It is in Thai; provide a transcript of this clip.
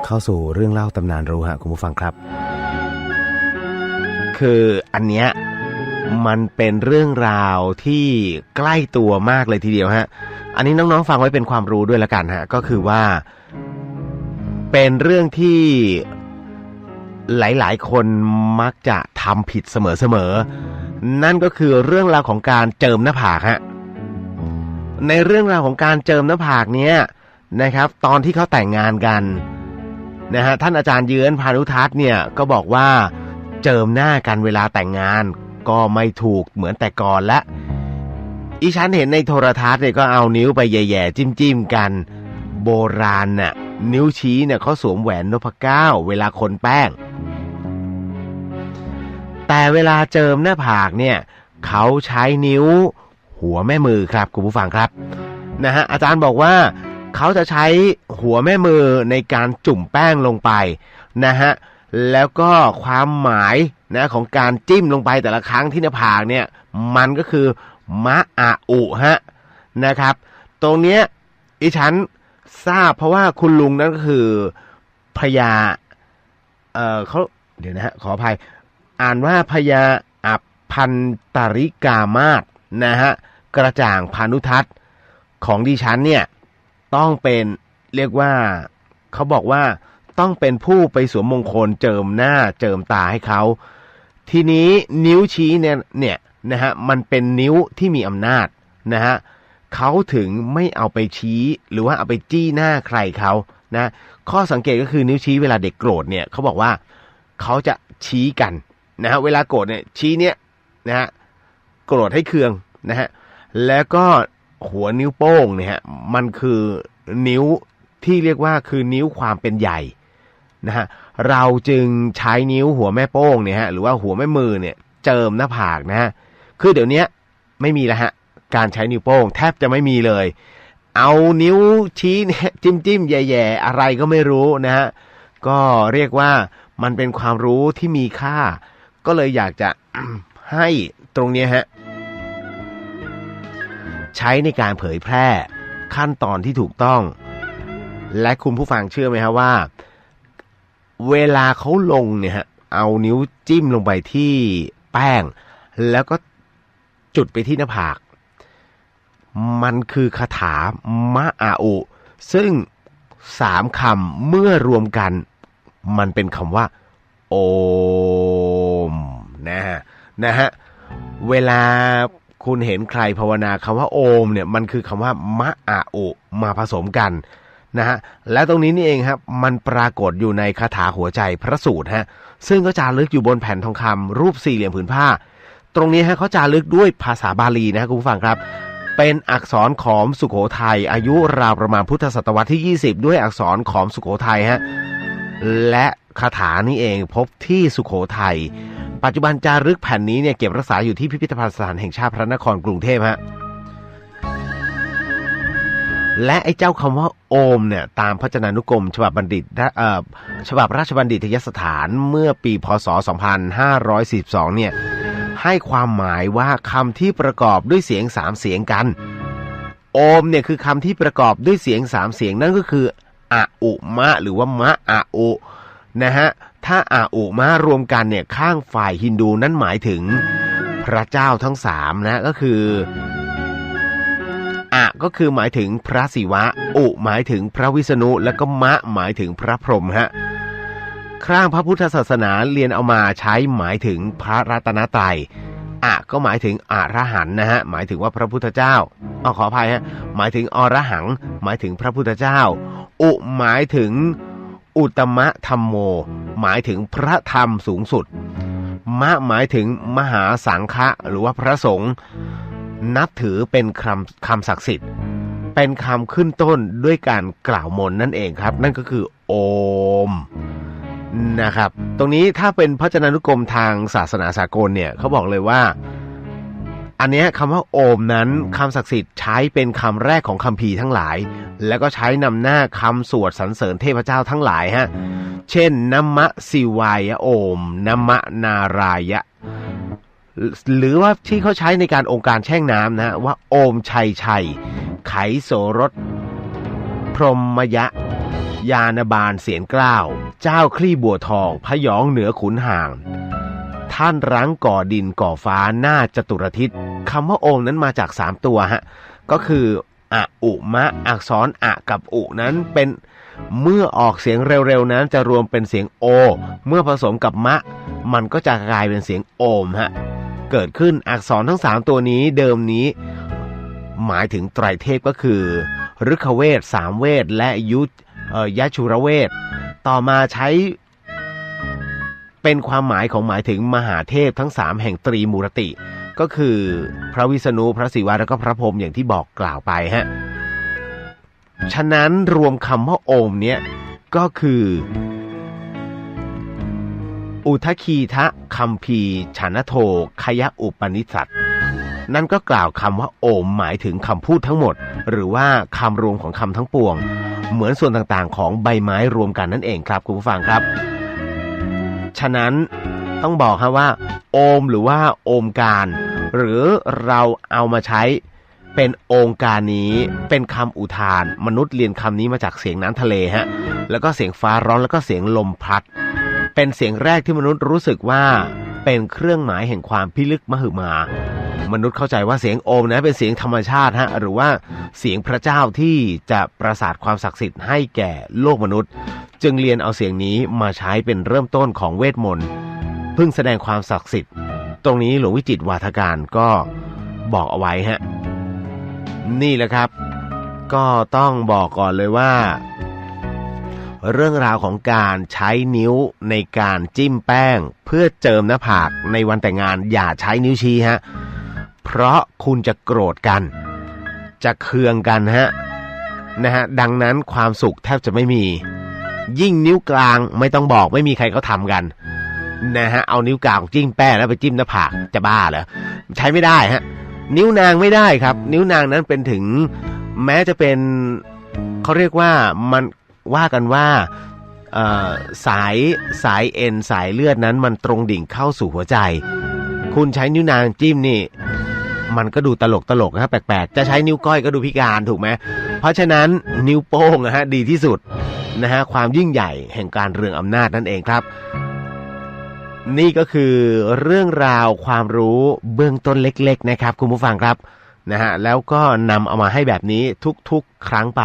เข้าสู่เรื่องเล่าตำนานรู้ฮะคุณผู้ฟังครับคืออันเนี้ยมันเป็นเรื่องราวที่ใกล้ตัวมากเลยทีเดียวฮะอันนี้น้องๆฟังไว้เป็นความรู้ด้วยละกันฮะก็คือว่าเป็นเรื่องที่หลายๆคนมักจะทำผิดเสมอๆนั่นก็คือเรื่องราวของการเจิมหน้าผากฮะในเรื่องราวของการเจิมหน้าผากเนี้ยนะครับตอนที่เขาแต่งงานกันนะฮะท่านอาจารย์เยือนพานุทัศน์เนี่ยก็บอกว่าเจิมหน้ากันเวลาแต่งงานก็ไม่ถูกเหมือนแต่ก่อนละอีฉันเห็นในโทรทัศน์เนี่ยก็เอานิ้วไปแย่ๆจิ้มๆกันโบราณน่ะนิ้วชี้เนี่ยเขาสวมแหวนนพเก้าเวลาคนแป้งแต่เวลาเจิมหน้าผากเนี่ยเขาใช้นิ้วหัวแม่มือครับคุณผู้ฟังครับนะฮะอาจารย์บอกว่าเขาจะใช้หัวแม่มือในการจุ่มแป้งลงไปนะฮะแล้วก็ความหมายนะของการจิ้มลงไปแต่ละครั้งที่หน้าผากเนี่ยมันก็คือมะอาอุฮะนะครับตรงเนี้ยอีฉันทราบเพราะว่าคุณลุงนั่นก็คือพญาเขาเดี๋ยวนะฮะขออภัยอ่านว่าพญาอภันตริกามาศนะฮะกระจ่างพานุทัศน์ของดิฉันเนี่ยต้องเป็นเรียกว่าเขาบอกว่าต้องเป็นผู้ไปสวมมงคลเจิมหน้าเจิมตาให้เขาทีนี้นิ้วชี้เนี่ยนะฮะมันเป็นนิ้วที่มีอำนาจนะฮะเขาถึงไม่เอาไปชี้หรือว่าเอาไปจี้หน้าใครเขานะข้อสังเกตก็คือนิ้วชี้เวลาเด็กโกรธเนี่ยเขาบอกว่าเขาจะชี้กันนะฮะเวลาโกรธเนี่ยชี้เนี่ยนะฮะโกรธให้เคืองนะฮะแล้วก็หัวนิ้วโป้งเนี่ยฮะมันคือนิ้วที่เรียกว่าคือนิ้วความเป็นใหญ่นะฮะเราจึงใช้นิ้วหัวแม่โป้งเนี่ยฮะหรือว่าหัวแม่มือเนี่ยเจิมหน้าผากนะฮะคือเดี๋ยวนี้ไม่มีแล้วฮะการใช้นิ้วโป้งแทบจะไม่มีเลยเอานิ้วชี้เนี่ยจิ้มแย่ๆอะไรก็ไม่รู้นะฮะก็เรียกว่ามันเป็นความรู้ที่มีค่าก็เลยอยากจะ ให้ตรงนี้ฮะใช้ในการเผยแพร่ขั้นตอนที่ถูกต้องและคุณผู้ฟังเชื่อไหมฮะว่าเวลาเขาลงเนี่ยฮะเอานิ้วจิ้มลงไปที่แป้งแล้วก็จุดไปที่หน้าผากมันคือคาถามะอาอุซึ่ง3คำเมื่อรวมกันมันเป็นคำว่าโอมนะฮะเวลาคุณเห็นใครภาวนาคำว่าโอมเนี่ยมันคือคำว่ามะอาอุมาผสมกันนะฮะและตรงนี้นี่เองครับมันปรากฏอยู่ในคาถาหัวใจพระสูตรฮะซึ่งก็จารึกอยู่บนแผ่นทองคำรูปสี่เหลี่ยมผืนผ้าตรงนี้ฮะเขาจารึกด้วยภาษาบาลีนะคุณผู้ฟังครับเป็นอักษรขอมสุโขทัยอายุราวประมาณพุทธศตวรรษที่20ด้วยอักษรขอมสุโขทัยฮะและคาถานี้เองพบที่สุโขทัยปัจจุบันจารึกแผ่นนี้เนี่ยเก็บรักษาอยู่ที่พิพิธภัณฑ์สถานแห่งชาติพระนครกรุงเทพฮะและไอ้เจ้าคำว่าโอมเนี่ยตามพจนานุกรมฉบับบัณฑิตฉบับราชบัณฑิตยสถานเมื่อปีพ.ศ. 2542เนี่ยให้ความหมายว่าคำที่ประกอบด้วยเสียง3เสียงกันโอมเนี่ยคือคำที่ประกอบด้วยเสียง3เสียงนั่นก็คืออะอุมะหรือว่ามะอาอุนะฮะถ้าอาอุมะรวมกันเนี่ยข้างฝ่ายฮินดูนั้นหมายถึงพระเจ้าทั้ง3นะก็คืออะก็คือหมายถึงพระศิวะอุหมายถึงพระวิษณุและก็มะหมายถึงพระพรหมฮะครั้งพระพุทธศาสนาเรียนเอามาใช้หมายถึงพระรัตนตรัยอะก็หมายถึงอรหันต์นะฮะหมายถึงว่าพระพุทธเจ้าขออภัยฮะหมายถึงอรหังหมายถึงพระพุทธเจ้าอุหมายถึงอุตมะธัมโมหมายถึงพระธรรมสูงสุดมะหมายถึงมหาสังฆะหรือว่าพระสงฆ์นับถือเป็นคำศักดิ์สิทธิ์เป็นคำขึ้นต้นด้วยการกล่าวมนต์นั่นเองครับนั่นก็คือโอมนะครับตรงนี้ถ้าเป็นพจนานุกรมทางศาสนาสากลเนี่ยเขาบอกเลยว่าอันนี้คำว่าโอมนั้นคำศักดิ์สิทธิ์ใช้เป็นคำแรกของคัมภีร์ทั้งหลายแล้วก็ใช้นำหน้าคำสวดสรรเสริญเทพเจ้าทั้งหลายฮะเช่นนัมมะศิวายะโอมนัมมะนารายะหรือว่าที่เขาใช้ในการองค์การแช่งน้ำนะว่าโอมชัยไขโสรสพรหมยะ ยานบาลเสียนเกล้าเจ้าคลี่บัวทองพยองเหนือขุนห่างท่านรั้งก่อดินก่อฟ้าหน้าจตุรทิศคำว่าโอมนั้นมาจาก3ตัวฮะก็คืออะอุมะอักษรอะกับอุนั้นเป็นเมื่อออกเสียงเร็วๆนั้นจะรวมเป็นเสียงโอเมื่อผสมกับมะมันก็จะกลายเป็นเสียงโอมฮะเกิดขึ้นอักษรทั้ง3ตัวนี้เดิมนี้หมายถึงไตรเทพก็คือฤกขเวทสามเวทและยชุรเวทต่อมาใช้เป็นความหมายของหมายถึงมหาเทพทั้ง3แห่งตรีมูรติก็คือพระวิษณุพระศิวะและก็พระพรหมอย่างที่บอกกล่าวไปฮะฉะนั้นรวมคำว่าโอมเนี่ยก็คืออุทคีทะคัมภีร์ฉานโทขยอุปนิษัทนั่นก็กล่าวคำว่าโอมหมายถึงคำพูดทั้งหมดหรือว่าคำรวมของคำทั้งปวงเหมือนส่วนต่างๆของใบไม้รวมกันนั่นเองครับคุณผู้ฟังครับฉะนั้นต้องบอกครับว่าโอมหรือว่าโอมการหรือเราเอามาใช้เป็นโองการนี้เป็นคำอุทานมนุษย์เรียนคำนี้มาจากเสียงน้ำทะเลฮะแล้วก็เสียงฟ้าร้องแล้วก็เสียงลมพัดเป็นเสียงแรกที่มนุษย์รู้สึกว่าเป็นเครื่องหมายแห่งความพิลึกมหึมามนุษย์เข้าใจว่าเสียงโอมนะเป็นเสียงธรรมชาติฮะหรือว่าเสียงพระเจ้าที่จะประสาทความศักดิ์สิทธิ์ให้แก่โลกมนุษย์จึงเรียนเอาเสียงนี้มาใช้เป็นเริ่มต้นของเวทมนต์เพิ่งแสดงความศักดิ์สิทธิ์ตรงนี้หลวงวิจิตรวาทการก็บอกเอาไว้ฮะนี่แหละครับก็ต้องบอกก่อนเลยว่าเรื่องราวของการใช้นิ้วในการจิ้มแป้งเพื่อเจิมหน้าผากในวันแต่งงานอย่าใช้นิ้วชี้ฮะเพราะคุณจะโกรธกันจะเคืองกันฮะนะฮะดังนั้นความสุขแทบจะไม่มียิ่งนิ้วกลางไม่ต้องบอกไม่มีใครเขาทำกันนะฮะเอานิ้วกลางจิ้มแป้งแล้วไปจิ้มหน้าผากจะบ้าเหรอใช้ไม่ได้ฮะนิ้วนางไม่ได้ครับนิ้วนางนั้นเป็นถึงแม้จะเป็นเขาเรียกว่ามันว่ากันว่าสายเอ็นสายเลือดนั้นมันตรงดิ่งเข้าสู่หัวใจคุณใช้นิ้วนางจิ้มนี่มันก็ดูตลกนะครับแปลกๆจะใช้นิ้วก้อยก็ดูพิการถูกไหมเพราะฉะนั้นนิ้วโป้งนะฮะดีที่สุดนะฮะความยิ่งใหญ่แห่งการเรืองอำนาจนั่นเองครับนี่ก็คือเรื่องราวความรู้เบื้องต้นเล็กๆนะครับคุณผู้ฟังครับนะฮะแล้วก็นำเอามาให้แบบนี้ทุกๆครั้งไป